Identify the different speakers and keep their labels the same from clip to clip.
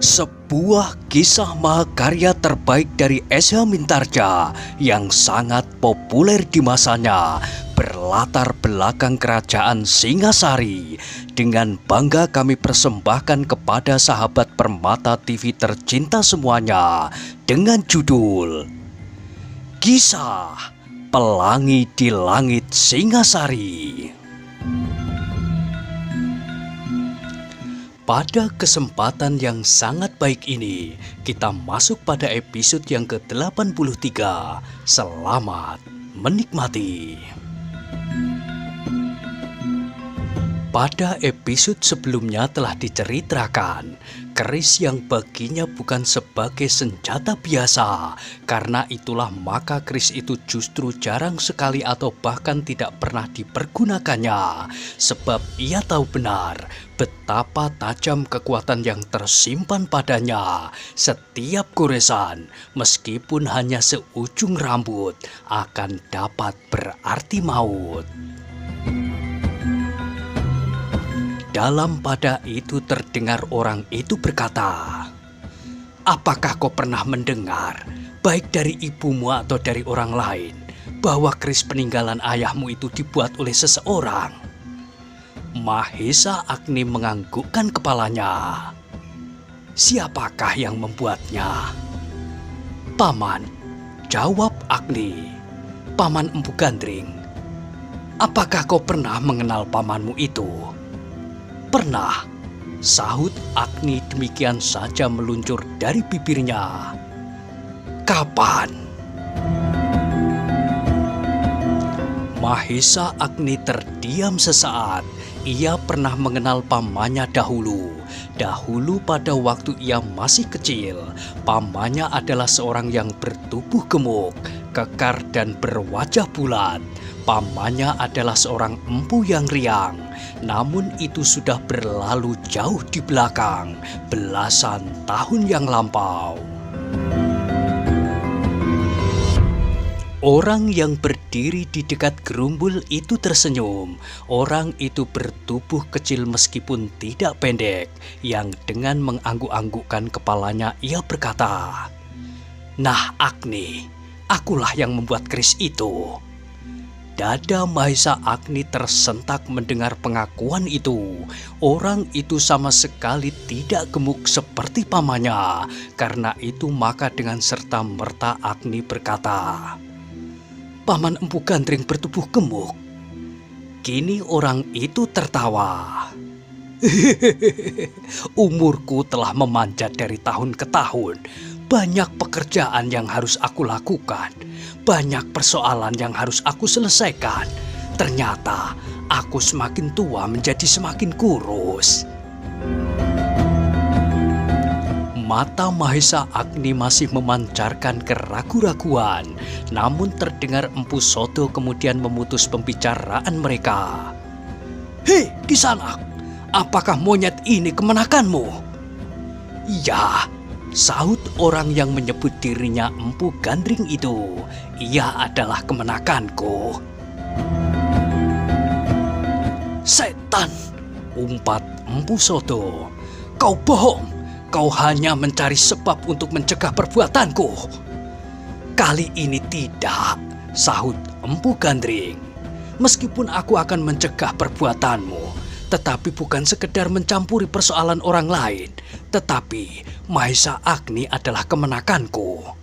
Speaker 1: Sebuah kisah mahakarya terbaik dari S.H. Mintarja yang sangat populer di masanya berlatar belakang kerajaan Singasari. Dengan bangga kami persembahkan kepada sahabat Permata TV tercinta semuanya dengan judul Kisah Pelangi di Langit Singasari. Pada kesempatan yang sangat baik ini, kita masuk pada episode yang ke-83. Selamat menikmati. Pada episode sebelumnya telah diceritakan, keris yang baginya bukan sebagai senjata biasa. Karena itulah maka keris itu justru jarang sekali atau bahkan tidak pernah dipergunakannya. Sebab ia tahu benar betapa tajam kekuatan yang tersimpan padanya. Setiap goresan, meskipun hanya seujung rambut, akan dapat berarti maut. Dalam pada itu terdengar orang itu berkata, "Apakah kau pernah mendengar, baik dari ibumu atau dari orang lain, bahwa keris peninggalan ayahmu itu dibuat oleh seseorang?" Mahesa Agni menganggukkan kepalanya. "Siapakah yang membuatnya?" "Paman," jawab Agni. "Paman Empu Gandring. Apakah kau pernah mengenal pamanmu itu?" "Pernah," sahut Agni demikian saja meluncur dari bibirnya. "Kapan?" Mahesa Agni terdiam sesaat. Ia pernah mengenal pamannya dahulu. Dahulu pada waktu ia masih kecil, pamannya adalah seorang yang bertubuh gemuk, kekar dan berwajah bulat. Pamannya adalah seorang empu yang riang. Namun itu sudah berlalu jauh di belakang, belasan tahun yang lampau. Orang yang berdiri di dekat gerumbul itu tersenyum. Orang itu bertubuh kecil meskipun tidak pendek, yang dengan mengangguk-anggukkan kepalanya ia berkata, "Nah Agni, akulah yang membuat keris itu." Dada Mahesa Agni tersentak mendengar pengakuan itu. Orang itu sama sekali tidak gemuk seperti pamannya. Karena itu maka dengan serta-merta Agni berkata, "Paman Empu Gandring bertubuh gemuk." Kini orang itu tertawa. "Umurku telah memanjat dari tahun ke tahun. Banyak pekerjaan yang harus aku lakukan. Banyak persoalan yang harus aku selesaikan. Ternyata aku semakin tua menjadi semakin kurus." Mata Mahesa Agni masih memancarkan keraguan-raguan. Namun terdengar Empu Sodo kemudian memutus pembicaraan mereka. "Hei Kisanak, apakah monyet ini kemenakanmu?" "Ya," sahut orang yang menyebut dirinya Empu Gandring itu. "Ia adalah kemenakanku." "Setan!" umpat Empu Sodo. "Kau bohong. Kau hanya mencari sebab untuk mencegah perbuatanku." "Kali ini tidak," sahut Empu Gandring. "Meskipun aku akan mencegah perbuatanmu, tetapi bukan sekedar mencampuri persoalan orang lain, tetapi Mahesa Agni adalah kemenakanku."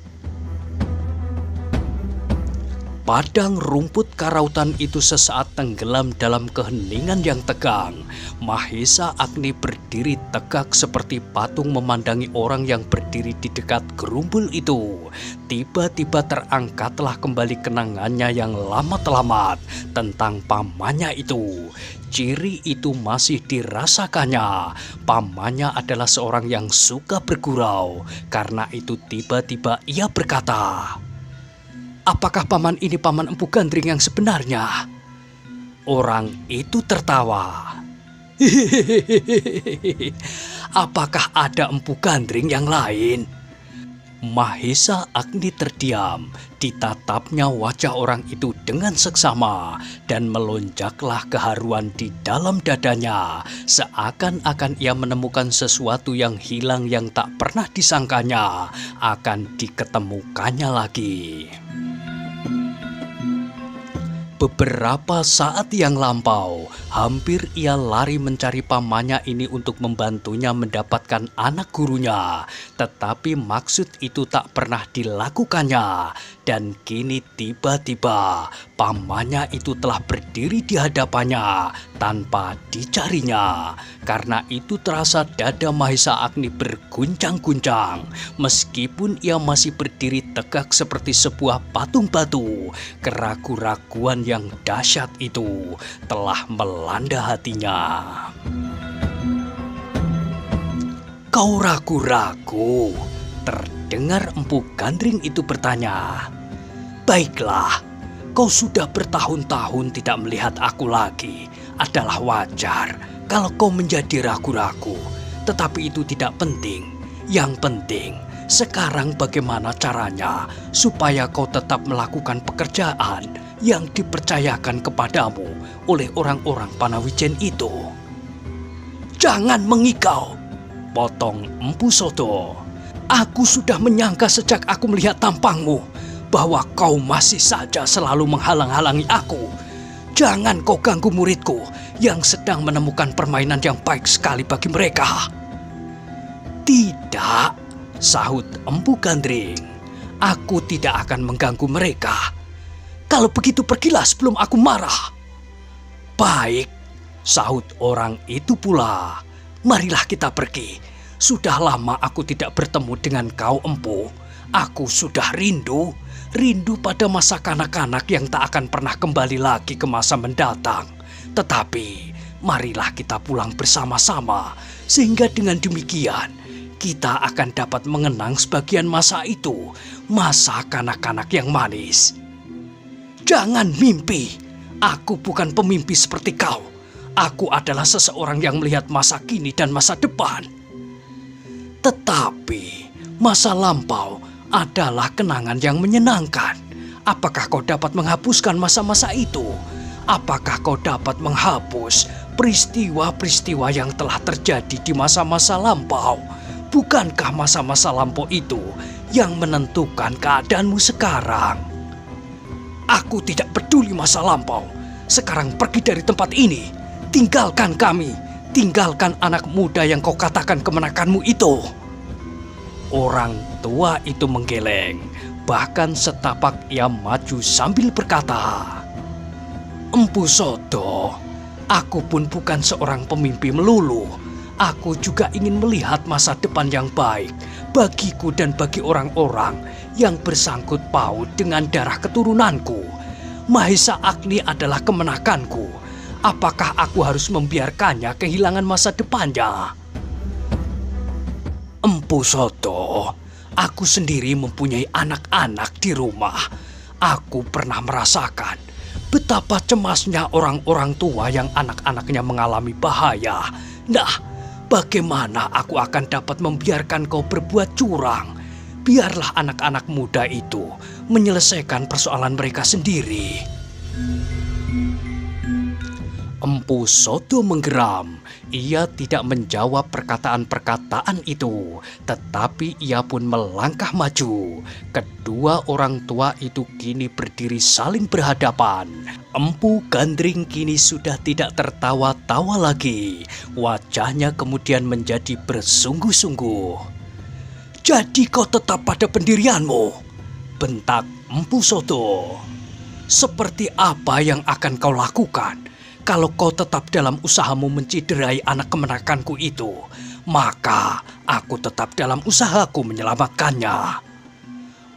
Speaker 1: Padang rumput karautan itu sesaat tenggelam dalam keheningan yang tegang. Mahesa Agni berdiri tegak seperti patung memandangi orang yang berdiri di dekat gerumbul itu. Tiba-tiba terangkatlah kembali kenangannya yang lama telamat tentang pamannya itu. Ciri itu masih dirasakannya. Pamannya adalah seorang yang suka bergurau. Karena itu tiba-tiba ia berkata, "Apakah paman ini paman Empu Gandring yang sebenarnya?" Orang itu tertawa. "Hehehe, apakah ada Empu Gandring yang lain?" Mahesa Agni terdiam, ditatapnya wajah orang itu dengan seksama dan melonjaklah keharuan di dalam dadanya, seakan-akan ia menemukan sesuatu yang hilang yang tak pernah disangkanya akan diketemukannya lagi. Beberapa saat yang lampau, hampir ia lari mencari pamannya ini untuk membantunya mendapatkan anak gurunya. Tetapi maksud itu tak pernah dilakukannya. Dan kini tiba-tiba pamannya itu telah berdiri di hadapannya tanpa dicarinya. Karena itu terasa dada Mahesa Agni berguncang-guncang. Meskipun ia masih berdiri tegak seperti sebuah patung batu, keraguan-raguan yang dahsyat itu telah melanda hatinya. "Kau ragu-ragu?" terdengar Empu Gandring itu bertanya. "Baiklah, kau sudah bertahun-tahun tidak melihat aku lagi. Adalah wajar kalau kau menjadi ragu-ragu. Tetapi itu tidak penting. Yang penting, sekarang bagaimana caranya supaya kau tetap melakukan pekerjaan yang dipercayakan kepadamu oleh orang-orang Panawijen itu?" "Jangan mengigau," potong Empu Sodo. "Aku sudah menyangka sejak aku melihat tampangmu bahwa kau masih saja selalu menghalang-halangi aku. Jangan kau ganggu muridku yang sedang menemukan permainan yang baik sekali bagi mereka." "Tidak," sahut Empu Gandring. "Aku tidak akan mengganggu mereka. Kalau begitu pergilah sebelum aku marah." "Baik," sahut orang itu pula. "Marilah kita pergi. Sudah lama aku tidak bertemu dengan kau, Empu. Aku sudah rindu pada masa kanak-kanak yang tak akan pernah kembali lagi ke masa mendatang. Tetapi marilah kita pulang bersama-sama, sehingga dengan demikian kita akan dapat mengenang sebagian masa itu, masa kanak-kanak yang manis." "Jangan mimpi. Aku bukan pemimpi seperti kau. Aku adalah seseorang yang melihat masa kini dan masa depan." "Tetapi masa lampau adalah kenangan yang menyenangkan. Apakah kau dapat menghapuskan masa-masa itu? Apakah kau dapat menghapus peristiwa-peristiwa yang telah terjadi di masa-masa lampau? Bukankah masa-masa lampau itu yang menentukan keadaanmu sekarang?" "Aku tidak peduli masa lampau. Sekarang pergi dari tempat ini. Tinggalkan kami. Tinggalkan anak muda yang kau katakan kemenakanmu itu." Orang tua itu menggeleng. Bahkan setapak ia maju sambil berkata, "Empu Sodo, aku pun bukan seorang pemimpi melulu. Aku juga ingin melihat masa depan yang baik bagiku dan bagi orang-orang yang bersangkut paut dengan darah keturunanku. Mahesa Agni adalah kemenakanku. Apakah aku harus membiarkannya kehilangan masa depannya?" "Empu Sodo, aku sendiri mempunyai anak-anak di rumah. Aku pernah merasakan betapa cemasnya orang-orang tua yang anak-anaknya mengalami bahaya. Nah, bagaimana aku akan dapat membiarkan kau berbuat curang? Biarlah anak-anak muda itu menyelesaikan persoalan mereka sendiri." Empu Sodo menggeram. Ia tidak menjawab perkataan-perkataan itu, tetapi ia pun melangkah maju. Kedua orang tua itu kini berdiri saling berhadapan. Empu Gandring kini sudah tidak tertawa-tawa lagi. Wajahnya kemudian menjadi bersungguh-sungguh. "Jadi kau tetap pada pendirianmu?" bentak Empu Sodo. "Seperti apa yang akan kau lakukan? Kalau kau tetap dalam usahamu menciderai anak kemenakanku itu, maka aku tetap dalam usahaku menyelamatkannya."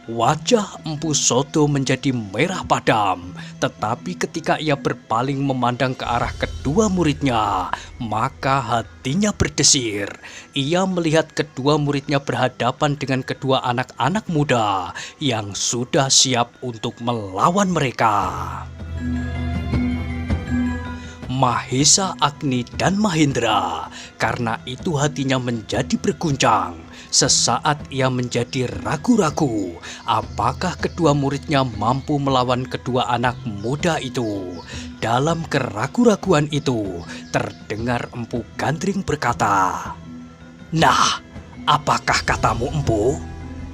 Speaker 1: Wajah Empu Sodo menjadi merah padam, tetapi ketika ia berpaling memandang ke arah kedua muridnya, maka hatinya berdesir. Ia melihat kedua muridnya berhadapan dengan kedua anak-anak muda yang sudah siap untuk melawan mereka. Mahesa Agni dan Mahendra. Karena itu hatinya menjadi berguncang. Sesaat ia menjadi ragu-ragu apakah kedua muridnya mampu melawan kedua anak muda itu. Dalam keraguan-raguan itu, terdengar Empu Gandring berkata, "Nah, apakah katamu, Empu?"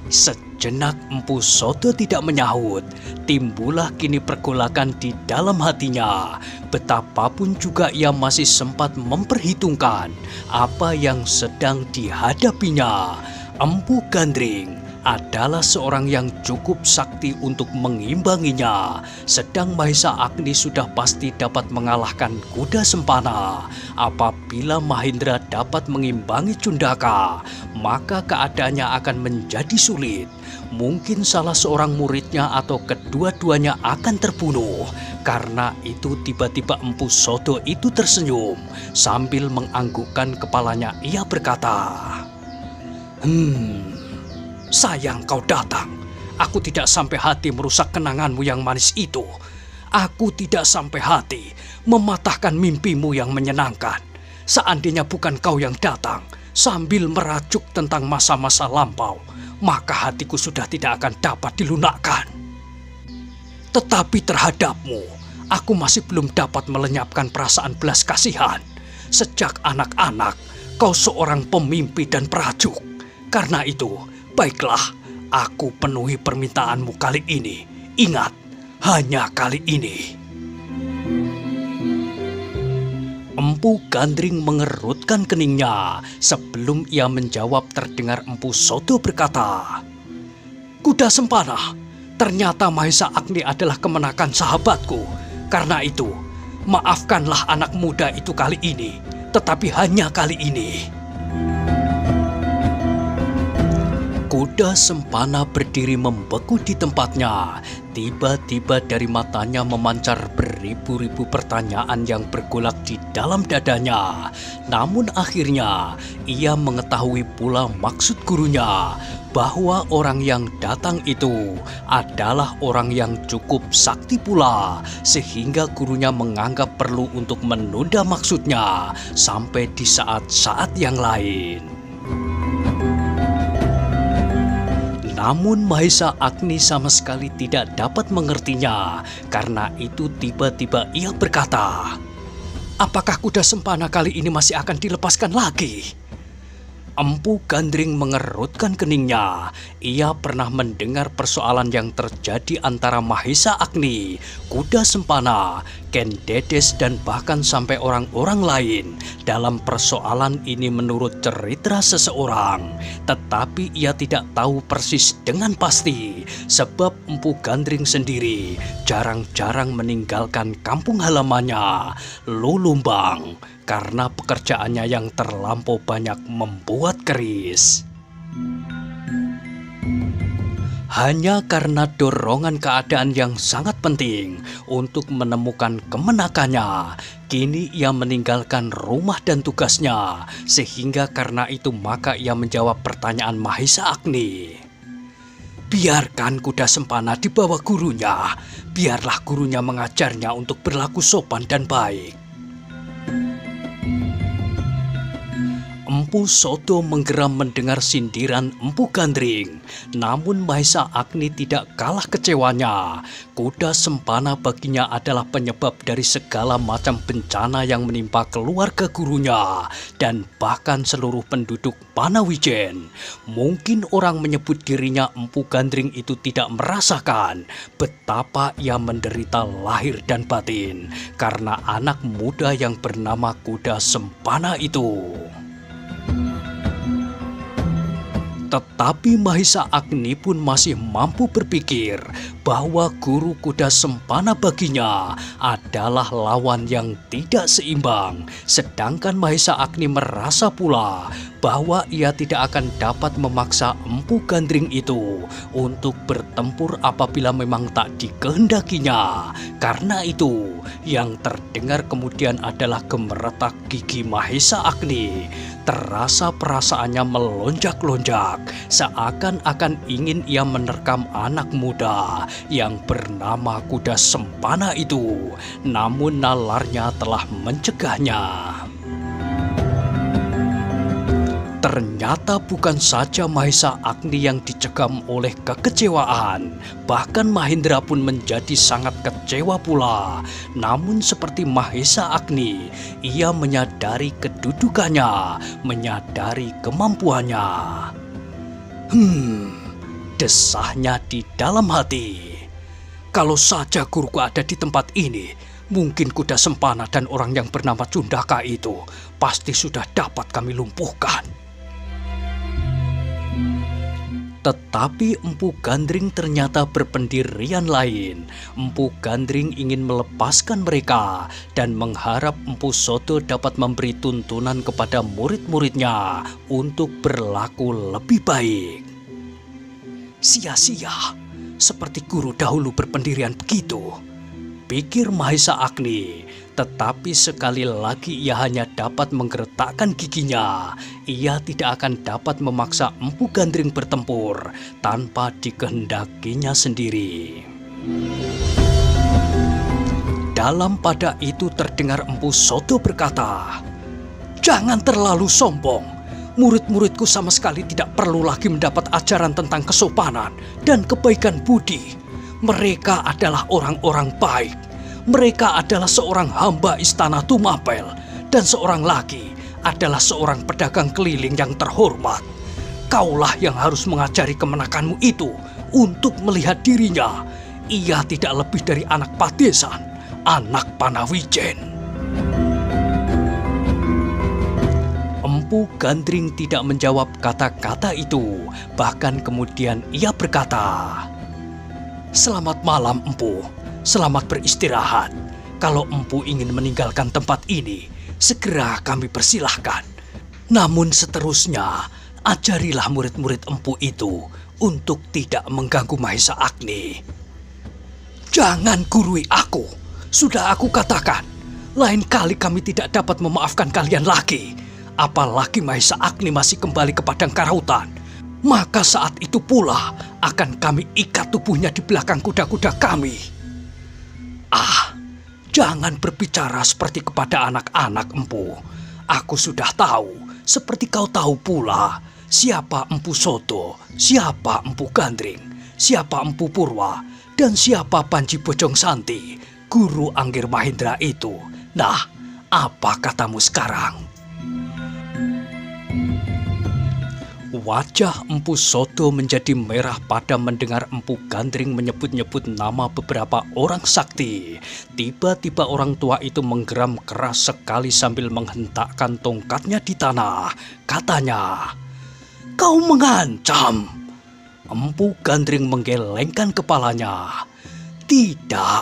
Speaker 1: Sejenak Empu Sodo tidak menyahut. Timbullah kini pergolakan di dalam hatinya. Betapapun juga ia masih sempat memperhitungkan apa yang sedang dihadapinya. Empu Gandring adalah seorang yang cukup sakti untuk mengimbanginya. Sedang Mahesa Agni sudah pasti dapat mengalahkan kuda Sempana. Apabila Mahendra dapat mengimbangi Cundaka, maka keadaannya akan menjadi sulit. Mungkin salah seorang muridnya atau kedua-duanya akan terbunuh. Karena itu tiba-tiba Empu Sodo itu tersenyum. Sambil menganggukkan kepalanya ia berkata, "Sayang kau datang. Aku tidak sampai hati merusak kenanganmu yang manis itu. Aku tidak sampai hati mematahkan mimpimu yang menyenangkan. Seandainya bukan kau yang datang sambil merajuk tentang masa-masa lampau, maka hatiku sudah tidak akan dapat dilunakkan. Tetapi terhadapmu, aku masih belum dapat melenyapkan perasaan belas kasihan. Sejak anak-anak, kau seorang pemimpi dan perajuk. Karena itu, baiklah, aku penuhi permintaanmu kali ini. Ingat, hanya kali ini." Empu Gandring mengerutkan keningnya. Sebelum ia menjawab, terdengar Empu Sodo berkata, "Kuda Sempana, ternyata Mahesa Agni adalah kemenakan sahabatku. Karena itu, maafkanlah anak muda itu kali ini, tetapi hanya kali ini." Kuda Sempana berdiri membeku di tempatnya. Tiba-tiba dari matanya memancar beribu-ribu pertanyaan yang bergolak di dalam dadanya. Namun akhirnya ia mengetahui pula maksud gurunya, bahwa orang yang datang itu adalah orang yang cukup sakti pula, sehingga gurunya menganggap perlu untuk menunda maksudnya sampai di saat-saat yang lain. Namun Mahesa Agni sama sekali tidak dapat mengertinya. Karena itu tiba-tiba ia berkata, "Apakah kuda Sempana kali ini masih akan dilepaskan lagi?" Empu Gandring mengerutkan keningnya. Ia pernah mendengar persoalan yang terjadi antara Mahesa Agni, kuda Sempana, Ken Dedes, dan bahkan sampai orang-orang lain. Dalam persoalan ini menurut cerita seseorang. Tetapi ia tidak tahu persis dengan pasti. Sebab Empu Gandring sendiri jarang-jarang meninggalkan kampung halamannya, Lulumbang, karena pekerjaannya yang terlampau banyak membuat keris. Hanya karena dorongan keadaan yang sangat penting untuk menemukan kemenakannya, kini ia meninggalkan rumah dan tugasnya. Sehingga karena itu maka ia menjawab pertanyaan Mahesa Agni. "Biarkan kuda Sempana dibawa gurunya. Biarlah gurunya mengajarnya untuk berlaku sopan dan baik." Empu Sodo menggeram mendengar sindiran Empu Gandring. Namun Mahesa Agni tidak kalah kecewanya. Kuda Sempana baginya adalah penyebab dari segala macam bencana yang menimpa keluarga gurunya dan bahkan seluruh penduduk Panawijen. Mungkin orang menyebut dirinya Empu Gandring itu tidak merasakan betapa ia menderita lahir dan batin karena anak muda yang bernama kuda Sempana itu. Tetapi Mahesa Agni pun masih mampu berpikir bahwa guru kuda Sempana baginya adalah lawan yang tidak seimbang. Sedangkan Mahesa Agni merasa pula bahwa ia tidak akan dapat memaksa Empu Gandring itu untuk bertempur apabila memang tak dikehendakinya. Karena itu, yang terdengar kemudian adalah gemeretak gigi Mahesa Agni. Terasa perasaannya melonjak-lonjak, seakan-akan ingin ia menerkam anak muda yang bernama kuda Sempana itu. Namun nalarnya telah mencegahnya. Ternyata bukan saja Mahesa Agni yang dicekam oleh kekecewaan, bahkan Mahendra pun menjadi sangat kecewa pula. Namun seperti Mahesa Agni, ia menyadari kedudukannya, menyadari kemampuannya. Desahnya di dalam hati. Kalau saja guruku ada di tempat ini, mungkin kuda sempana dan orang yang bernama Cundaka itu pasti sudah dapat kami lumpuhkan. Tetapi Empu Gandring ternyata berpendirian lain. Empu Gandring ingin melepaskan mereka dan mengharap Empu Sodo dapat memberi tuntunan kepada murid-muridnya untuk berlaku lebih baik. Sia-sia, seperti guru dahulu berpendirian begitu, pikir Mahesa Agni. Tetapi sekali lagi ia hanya dapat menggeretakkan giginya. Ia tidak akan dapat memaksa Empu Gandring bertempur tanpa dikehendakinya sendiri. Dalam pada itu terdengar Empu Sodo berkata, "Jangan terlalu sombong. Murid-muridku sama sekali tidak perlu lagi mendapat ajaran tentang kesopanan dan kebaikan budi. Mereka adalah orang-orang baik. Mereka adalah seorang hamba istana Tumapel dan seorang lagi adalah seorang pedagang keliling yang terhormat. Kaulah yang harus mengajari kemenakanmu itu untuk melihat dirinya. Ia tidak lebih dari anak Padesan, anak Panawijen." Empu Gandring tidak menjawab kata-kata itu. Bahkan kemudian ia berkata, "Selamat malam, Empu. Selamat beristirahat. Kalau Empu ingin meninggalkan tempat ini, segera kami persilahkan. Namun seterusnya, ajarilah murid-murid Empu itu untuk tidak mengganggu Mahesa Agni." "Jangan gurui aku. Sudah aku katakan, lain kali kami tidak dapat memaafkan kalian lagi. Apalagi Mahesa Agni masih kembali ke Padang Karautan. Maka saat itu pula akan kami ikat tubuhnya di belakang kuda-kuda kami." Jangan berbicara seperti kepada anak-anak, Empu. Aku sudah tahu, seperti kau tahu pula, siapa Empu Sodo, siapa Empu Gandring, siapa Empu Purwa, dan siapa Panji Bojong Santi, guru Anggir Mahendra itu. Nah, apa katamu sekarang? Wajah Empu Sodo menjadi merah pada mendengar Empu Gandring menyebut-nyebut nama beberapa orang sakti. Tiba-tiba orang tua itu menggeram keras sekali sambil menghentakkan tongkatnya di tanah. Katanya, "Kau mengancam?" Empu Gandring menggelengkan kepalanya. "Tidak,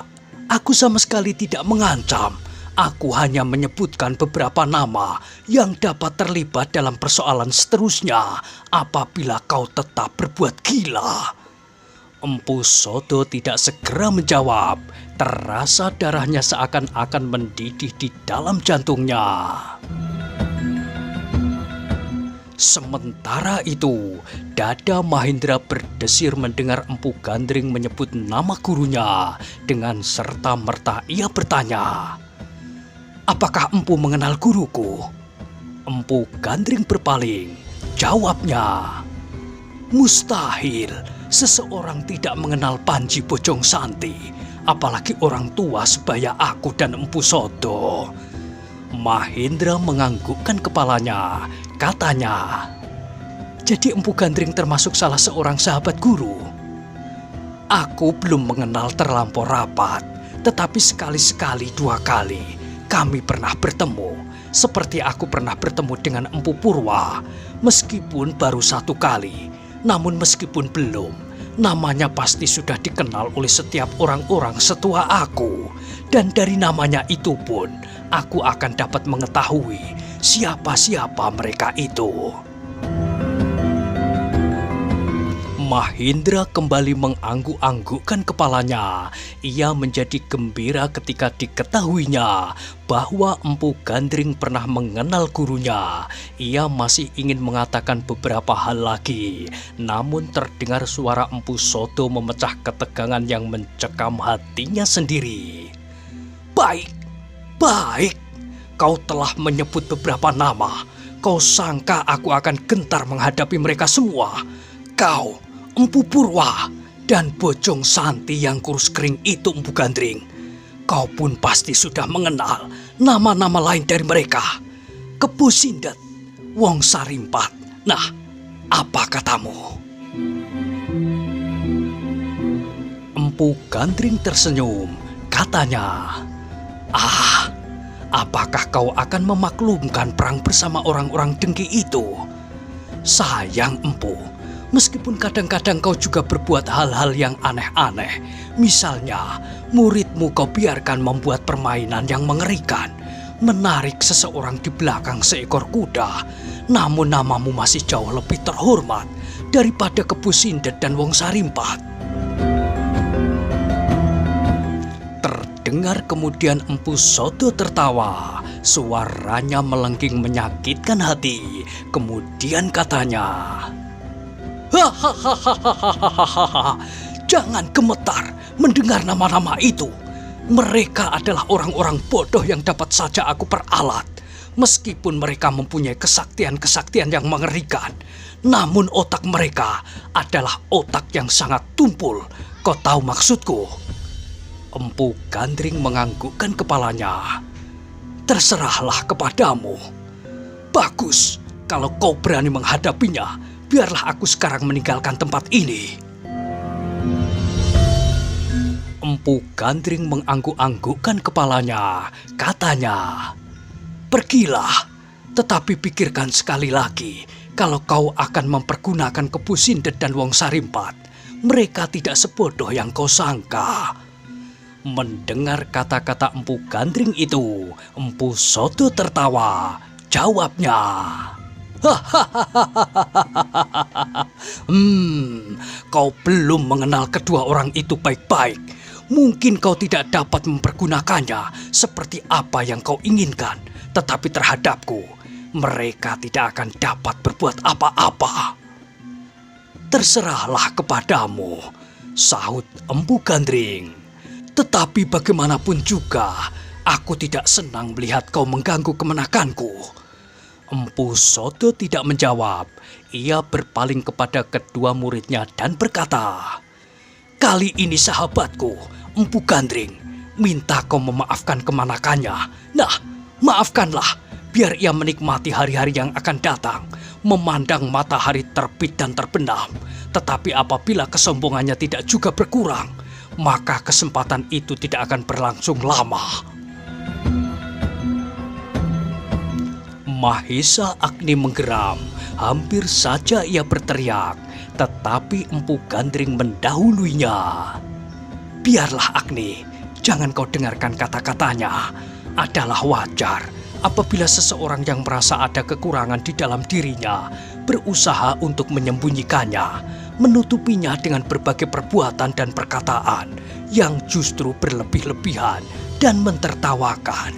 Speaker 1: aku sama sekali tidak mengancam. Aku hanya menyebutkan beberapa nama yang dapat terlibat dalam persoalan seterusnya apabila kau tetap berbuat gila." Empu Sodo tidak segera menjawab. Terasa darahnya seakan-akan mendidih di dalam jantungnya. Sementara itu, dada Mahendra berdesir mendengar Empu Gandring menyebut nama gurunya. Dengan serta-merta ia bertanya, "Apakah Empu mengenal guruku?" Empu Gandring berpaling. Jawabnya, "Mustahil seseorang tidak mengenal Panji Bojong Santi, apalagi orang tua sebaya aku dan Empu Sodo." Mahendra menganggukkan kepalanya. Katanya, "Jadi Empu Gandring termasuk salah seorang sahabat guru?" "Aku belum mengenal terlampau rapat, tetapi sekali-sekali 2 kali kami pernah bertemu, seperti aku pernah bertemu dengan Empu Purwa, meskipun baru 1 kali. Namun meskipun belum, namanya pasti sudah dikenal oleh setiap orang-orang setua aku. Dan dari namanya itu pun, aku akan dapat mengetahui siapa-siapa mereka itu." Mahendra kembali mengangguk-anggukkan kepalanya. Ia menjadi gembira ketika diketahuinya bahwa Empu Gandring pernah mengenal gurunya. Ia masih ingin mengatakan beberapa hal lagi, namun terdengar suara Empu Sodo memecah ketegangan yang mencekam hatinya sendiri. Baik, kau telah menyebut beberapa nama. kau sangka aku akan gentar menghadapi mereka semua? Kau, Empu Purwa, dan Bojong Santi yang kurus kering itu, Empu Gandring. Kau pun pasti sudah mengenal nama-nama lain dari mereka. Kepu Sindet, Wong Sarimpat. Nah, apa katamu? Empu Gandring tersenyum. Katanya, apakah kau akan memaklumkan perang bersama orang-orang dengki itu? Sayang Empu, meskipun kadang-kadang kau juga berbuat hal-hal yang aneh-aneh. Misalnya, muridmu kau biarkan membuat permainan yang mengerikan, menarik seseorang di belakang seekor kuda. Namun namamu masih jauh lebih terhormat daripada Kepu Sindet dan Wong Sarimpat. Terdengar kemudian Empu Sodo tertawa. Suaranya melengking menyakitkan hati. Kemudian katanya, hahaha, jangan gemetar mendengar nama-nama itu. Mereka adalah orang-orang bodoh yang dapat saja aku peralat. Meskipun mereka mempunyai kesaktian-kesaktian yang mengerikan, namun otak mereka adalah otak yang sangat tumpul. Kau tahu maksudku? Empu Gandring menganggukkan kepalanya. Terserahlah kepadamu. Bagus, kalau kau berani menghadapinya, biarlah aku sekarang meninggalkan tempat ini. Empu Gandring mengangguk-anggukkan kepalanya. Katanya, pergilah, tetapi pikirkan sekali lagi, kalau kau akan mempergunakan Kepu Sindet dan Wong Sarimpat, mereka tidak sebodoh yang kau sangka. Mendengar kata-kata Empu Gandring itu, Empu Sodo tertawa. Jawabnya, kau belum mengenal kedua orang itu baik-baik. Mungkin kau tidak dapat mempergunakannya seperti apa yang kau inginkan. Tetapi terhadapku, mereka tidak akan dapat berbuat apa-apa. Terserahlah kepadamu, sahut Empu Gandring. Tetapi bagaimanapun juga, aku tidak senang melihat kau mengganggu kemenakanku. Empu Sodo tidak menjawab. Ia berpaling kepada kedua muridnya dan berkata, kali ini sahabatku, Empu Gandring, minta kau memaafkan kemanakannya. Nah, maafkanlah, biar ia menikmati hari-hari yang akan datang, memandang matahari terbit dan terbenam. Tetapi apabila kesombongannya tidak juga berkurang, maka kesempatan itu tidak akan berlangsung lama. Mahesa Agni menggeram. Hampir saja ia berteriak, tetapi Empu Gandring mendahuluinya. Biarlah Agni, jangan kau dengarkan kata-katanya. Adalah wajar apabila seseorang yang merasa ada kekurangan di dalam dirinya berusaha untuk menyembunyikannya, menutupinya dengan berbagai perbuatan dan perkataan yang justru berlebih-lebihan dan mentertawakan.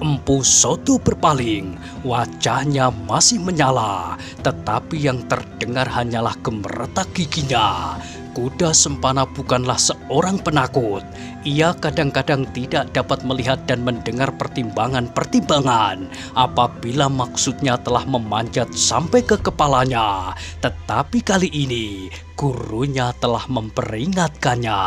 Speaker 1: Empu Sodo berpaling, wajahnya masih menyala, tetapi yang terdengar hanyalah gemeretak giginya. Kuda Sempana bukanlah seorang penakut. Ia kadang-kadang tidak dapat melihat dan mendengar pertimbangan-pertimbangan apabila maksudnya telah memanjat sampai ke kepalanya. Tetapi kali ini gurunya telah memperingatkannya.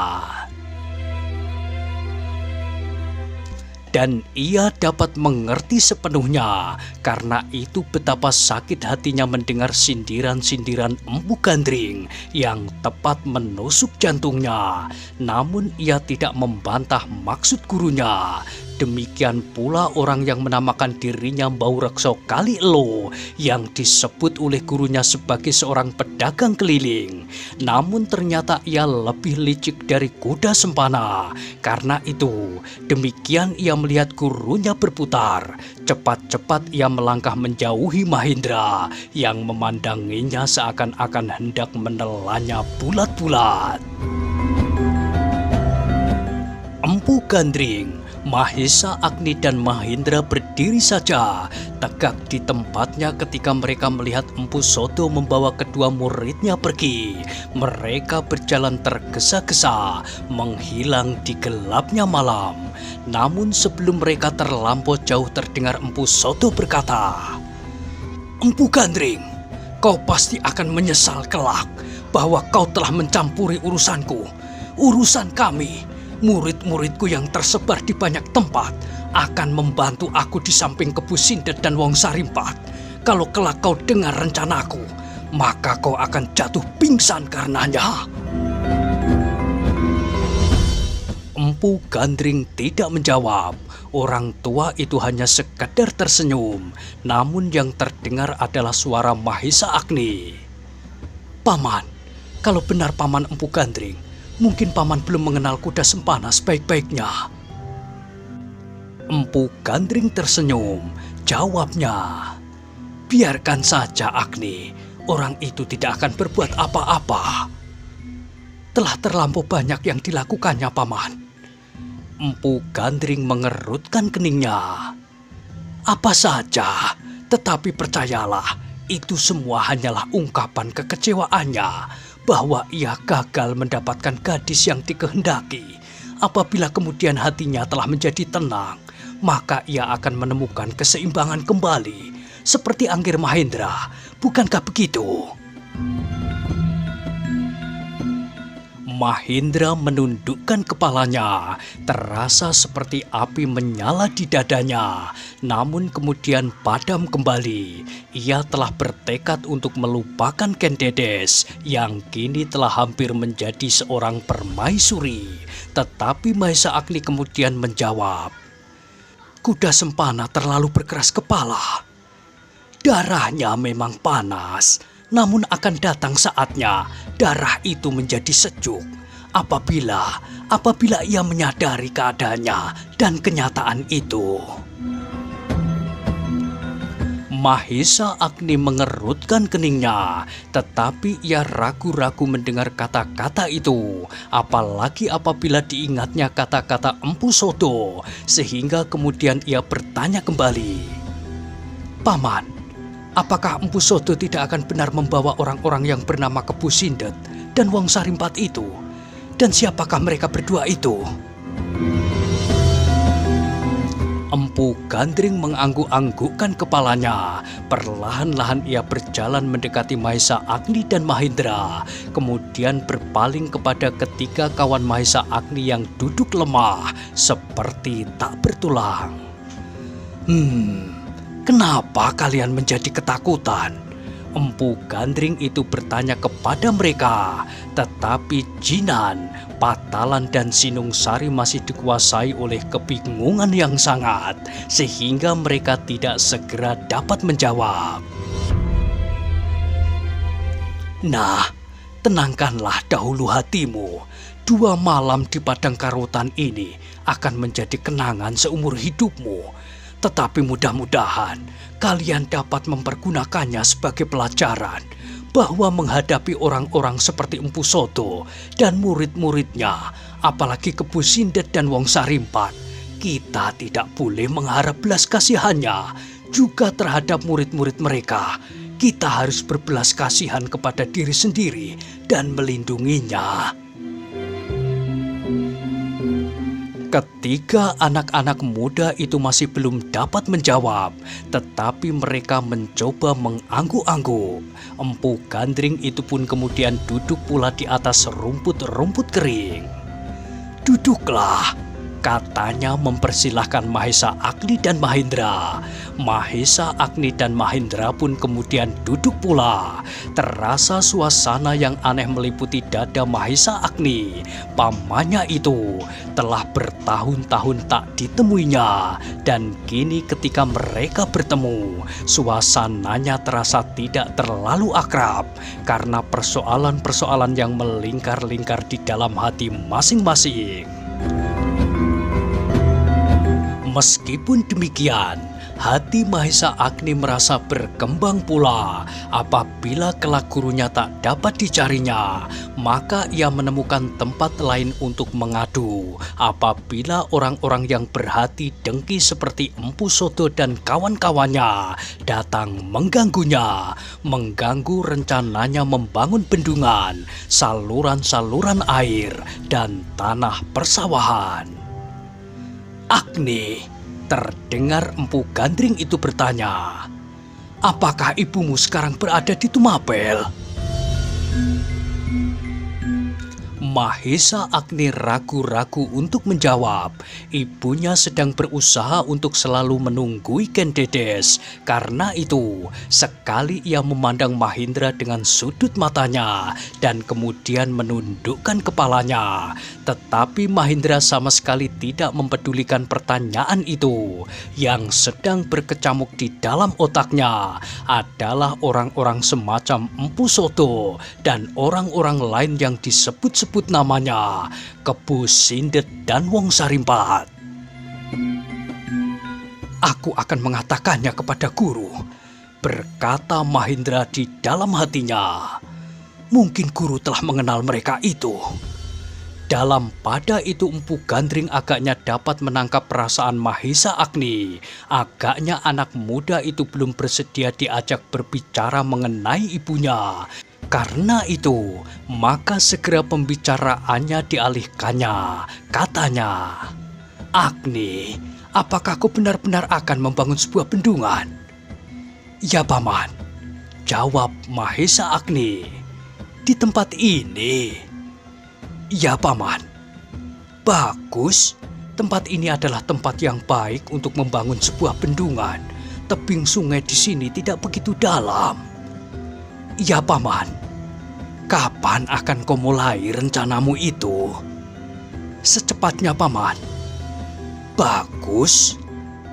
Speaker 1: Dan ia dapat mengerti sepenuhnya. Karena itu betapa sakit hatinya mendengar sindiran-sindiran Empu Gandring yang tepat menusuk jantungnya. Namun ia tidak membantah maksud gurunya. Demikian pula orang yang menamakan dirinya Mbau Rekso Kali Elo yang disebut oleh gurunya sebagai seorang pedagang keliling. Namun ternyata ia lebih licik dari kuda Sempana. Karena itu, demikian ia melihat gurunya berputar. Cepat-cepat ia melangkah menjauhi Mahendra yang memandanginya seakan-akan hendak menelannya bulat-bulat. Empu Gandring Mahesa, Agni, dan Mahendra berdiri saja tegak di tempatnya ketika mereka melihat Empu Sodo membawa kedua muridnya pergi. Mereka berjalan tergesa-gesa, menghilang di gelapnya malam. Namun sebelum mereka terlampau jauh terdengar Empu Sodo berkata, "Empu Gandring, kau pasti akan menyesal kelak bahwa kau telah mencampuri urusanku, urusan kami. Murid-muridku yang tersebar di banyak tempat akan membantu aku di samping Kebu Sindet dan Wong Sarimpat. Kalau kelak kau dengar rencanaku, maka kau akan jatuh pingsan karenanya." Empu Gandring tidak menjawab. Orang tua itu hanya sekedar tersenyum. Namun yang terdengar adalah suara Mahesa Agni. "Paman, kalau benar Paman Empu Gandring, mungkin Paman belum mengenal kuda sempana sebaik-baiknya." Empu Gandring tersenyum. Jawabnya, "Biarkan saja Agni, orang itu tidak akan berbuat apa-apa. Telah terlampau banyak yang dilakukannya Paman." Empu Gandring mengerutkan keningnya. "Apa saja, tetapi percayalah, itu semua hanyalah ungkapan kekecewaannya bahwa ia gagal mendapatkan gadis yang dikehendaki. Apabila kemudian hatinya telah menjadi tenang, maka ia akan menemukan keseimbangan kembali, seperti Anggir Mahendra, bukankah begitu?" Mahendra menundukkan kepalanya, terasa seperti api menyala di dadanya, namun kemudian padam kembali. Ia telah bertekad untuk melupakan Ken Dedes yang kini telah hampir menjadi seorang permaisuri. Tetapi Mahesa Agni kemudian menjawab, "Kuda sempana terlalu berkeras kepala. Darahnya memang panas, namun akan datang saatnya darah itu menjadi sejuk apabila ia menyadari keadaannya dan kenyataan itu." Mahesa Agni mengerutkan keningnya, tetapi ia ragu-ragu mendengar kata-kata itu, apalagi apabila diingatnya kata-kata Empu Sodo, sehingga kemudian ia bertanya kembali, "Paman, apakah Empu Sodo tidak akan benar membawa orang-orang yang bernama Kebu Sindet dan Wong Sarimpat itu? Dan siapakah mereka berdua itu?" Empu Gandring mengangguk-anggukkan kepalanya. Perlahan-lahan ia berjalan mendekati Mahesa Agni dan Mahendra. Kemudian berpaling kepada ketiga kawan Mahesa Agni yang duduk lemah seperti tak bertulang. "Kenapa kalian menjadi ketakutan?" Empu Gandring itu bertanya kepada mereka. Tetapi Jinan, Patalan, dan Sinungsari masih dikuasai oleh kebingungan yang sangat, sehingga mereka tidak segera dapat menjawab. "Nah, tenangkanlah dahulu hatimu. 2 malam di Padang Karutan ini akan menjadi kenangan seumur hidupmu. Tetapi mudah-mudahan kalian dapat mempergunakannya sebagai pelajaran bahwa menghadapi orang-orang seperti Empu Sodo dan murid-muridnya, apalagi Kebu Sindet dan Wong Sarimpat, kita tidak boleh mengharap belas kasihannya juga terhadap murid-murid mereka. Kita harus berbelas kasihan kepada diri sendiri dan melindunginya." Ketiga anak-anak muda itu masih belum dapat menjawab, tetapi mereka mencoba mengangguk-angguk. Empu Gandring itu pun kemudian duduk pula di atas rumput-rumput kering. "Duduklah," katanya mempersilahkan Mahesa Agni dan Mahendra. Mahesa Agni dan Mahendra pun kemudian duduk pula. Terasa suasana yang aneh meliputi dada Mahesa Agni. Pamannya itu telah bertahun-tahun tak ditemuinya, dan kini ketika mereka bertemu, suasananya terasa tidak terlalu akrab karena persoalan-persoalan yang melingkar-lingkar di dalam hati masing-masing. Meskipun demikian, hati Mahesa Agni merasa berkembang pula. Apabila kelak gurunya tak dapat dicarinya, maka ia menemukan tempat lain untuk mengadu. Apabila orang-orang yang berhati dengki seperti Empu Sodo dan kawan-kawannya datang mengganggunya, mengganggu rencananya membangun bendungan, saluran-saluran air, dan tanah persawahan. "Agni," terdengar Empu Gandring itu bertanya, "apakah ibumu sekarang berada di Tumapel?" Mahesa Agni ragu-ragu untuk menjawab. Ibunya sedang berusaha untuk selalu menunggui Ken Dedes. Karena itu, sekali ia memandang Mahendra dengan sudut matanya dan kemudian menundukkan kepalanya. Tetapi Mahendra sama sekali tidak mempedulikan pertanyaan itu. Yang sedang berkecamuk di dalam otaknya adalah orang-orang semacam Empu Sodo dan orang-orang lain yang disebut-sebut namanya Kebu Sindet dan Wong Sarimpat. "Aku akan mengatakannya kepada guru," berkata Mahendra di dalam hatinya. "Mungkin guru telah mengenal mereka itu." Dalam pada itu Empu Gandring agaknya dapat menangkap perasaan Mahesa Agni. Agaknya anak muda itu belum bersedia diajak berbicara mengenai ibunya. Karena itu, maka segera pembicaraannya dialihkannya. Katanya, "Agni, apakah kau benar-benar akan membangun sebuah bendungan?" "Ya, Paman," jawab Mahesa Agni. "Di tempat ini?" "Ya, Paman." "Bagus. Tempat ini adalah tempat yang baik untuk membangun sebuah bendungan. Tebing sungai di sini tidak begitu dalam." "Ya, Paman." "Kapan akan kau mulai rencanamu itu?" "Secepatnya, Paman." "Bagus."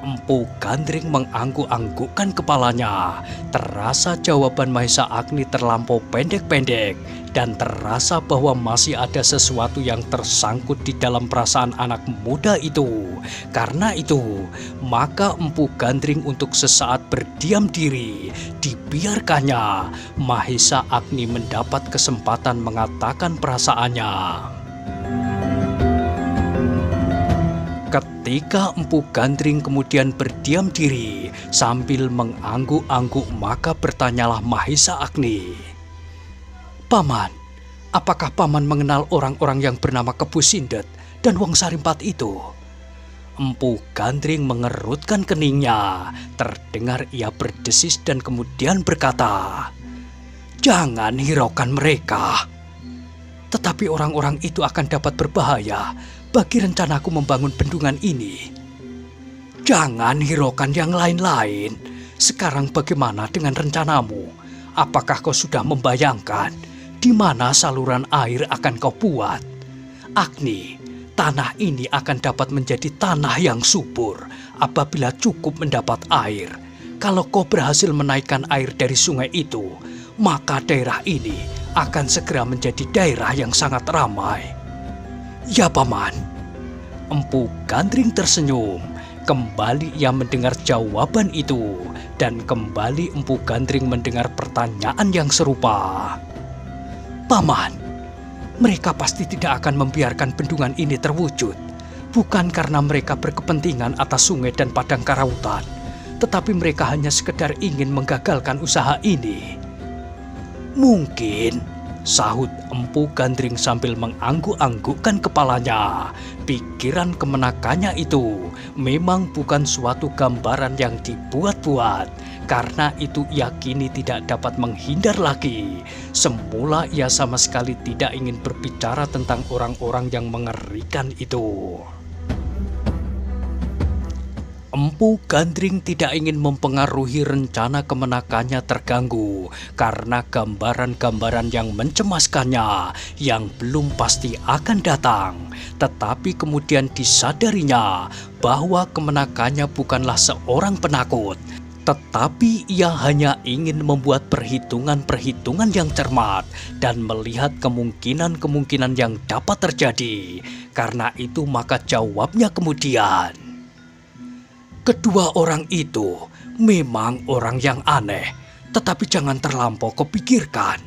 Speaker 1: Empu Gandring mengangguk-anggukkan kepalanya. Terasa jawaban Mahesa Agni terlampau pendek-pendek dan terasa bahwa masih ada sesuatu yang tersangkut di dalam perasaan anak muda itu. Karena itu, maka Empu Gandring untuk sesaat berdiam diri. Dibiarkannya, Mahesa Agni mendapat kesempatan mengatakan perasaannya. Ketika Empu Gandring kemudian berdiam diri sambil mengangguk-angguk, maka bertanyalah Mahesa Agni, "Paman, apakah Paman mengenal orang-orang yang bernama Kebu Sindet dan Wong Sarimpat itu?" Empu Gandring mengerutkan keningnya. Terdengar ia berdesis dan kemudian berkata, "Jangan hiraukan mereka. Tetapi orang-orang itu akan dapat berbahaya bagi rencanaku membangun bendungan ini." "Jangan hiraukan yang lain-lain. Sekarang bagaimana dengan rencanamu? Apakah kau sudah membayangkan di mana saluran air akan kau buat?" "Agni, tanah ini akan dapat menjadi tanah yang subur apabila cukup mendapat air. Kalau kau berhasil menaikkan air dari sungai itu, maka daerah ini akan segera menjadi daerah yang sangat ramai." "Ya, Paman." Empu Gandring tersenyum. Kembali ia mendengar jawaban itu, dan kembali Empu Gandring mendengar pertanyaan yang serupa. "Paman, mereka pasti tidak akan membiarkan bendungan ini terwujud. Bukan karena mereka berkepentingan atas sungai dan padang karautan, tetapi mereka hanya sekedar ingin menggagalkan usaha ini." "Mungkin," sahut Empu Gandring sambil mengangguk-anggukkan kepalanya. Pikiran kemenakannya itu memang bukan suatu gambaran yang dibuat-buat. Karena itu ia kini tidak dapat menghindar lagi. Semula ia sama sekali tidak ingin berbicara tentang orang-orang yang mengerikan itu. Empu Gandring tidak ingin mempengaruhi rencana kemenakannya terganggu karena gambaran-gambaran yang mencemaskannya yang belum pasti akan datang. Tetapi kemudian disadarinya bahwa kemenakannya bukanlah seorang penakut, tetapi ia hanya ingin membuat perhitungan-perhitungan yang cermat dan melihat kemungkinan-kemungkinan yang dapat terjadi. Karena itu maka jawabnya kemudian, Kedua orang itu memang orang yang aneh, tetapi jangan terlampau kau pikirkan.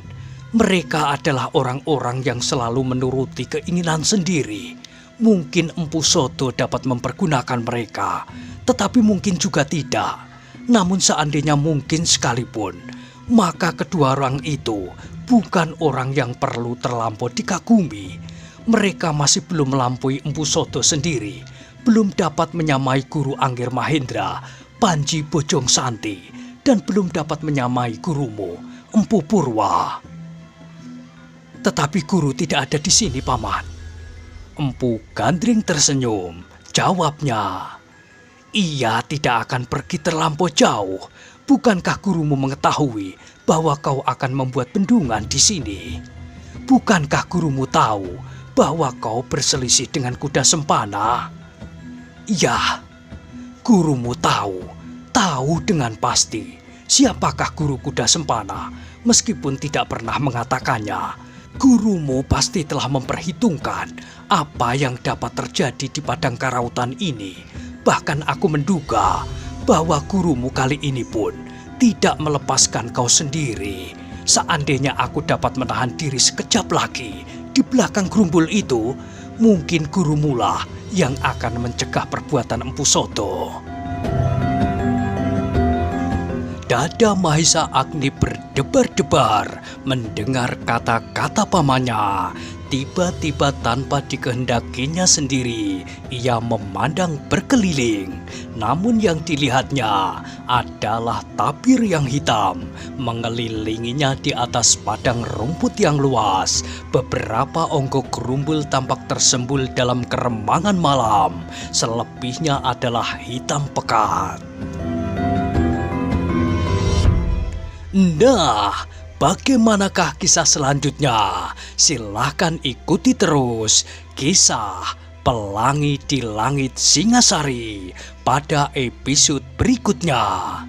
Speaker 1: Mereka adalah orang-orang yang selalu menuruti keinginan sendiri. Mungkin Empu Sodo dapat mempergunakan mereka, tetapi mungkin juga tidak. Namun seandainya mungkin sekalipun, maka kedua orang itu bukan orang yang perlu terlampau dikagumi. Mereka masih belum melampaui Empu Sodo sendiri, belum dapat menyamai Guru Angger Mahendra, Panji Bojong Santi, dan belum dapat menyamai gurumu, Empu Purwa. Tetapi guru tidak ada di sini, Paman. Empu Gandring tersenyum, jawabnya. Ia tidak akan pergi terlampau jauh. Bukankah gurumu mengetahui bahwa kau akan membuat bendungan di sini? Bukankah gurumu tahu bahwa kau berselisih dengan kuda sempana? Ya, gurumu tahu dengan pasti siapakah guru kuda sempana, meskipun tidak pernah mengatakannya. Gurumu pasti telah memperhitungkan apa yang dapat terjadi di padang karautan ini. Bahkan aku menduga bahwa gurumu kali ini pun tidak melepaskan kau sendiri. Seandainya aku dapat menahan diri sekejap lagi di belakang gerumbul itu, mungkin gurumulah yang akan mencegah perbuatan Empu Sodo. Dada Mahesa Agni berdebar-debar mendengar kata-kata pamannya. Tiba-tiba tanpa dikehendakinya sendiri, ia memandang berkeliling. Namun yang dilihatnya adalah tapir yang hitam mengelilinginya di atas padang rumput yang luas. Beberapa onggok gerumbul tampak tersembul dalam keremangan malam. Selebihnya adalah hitam pekat. Nah, bagaimanakah kisah selanjutnya? Silahkan ikuti terus kisah Pelangi di Langit Singasari pada episode berikutnya.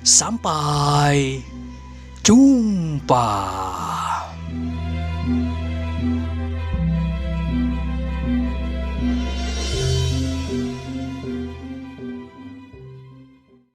Speaker 1: Sampai jumpa.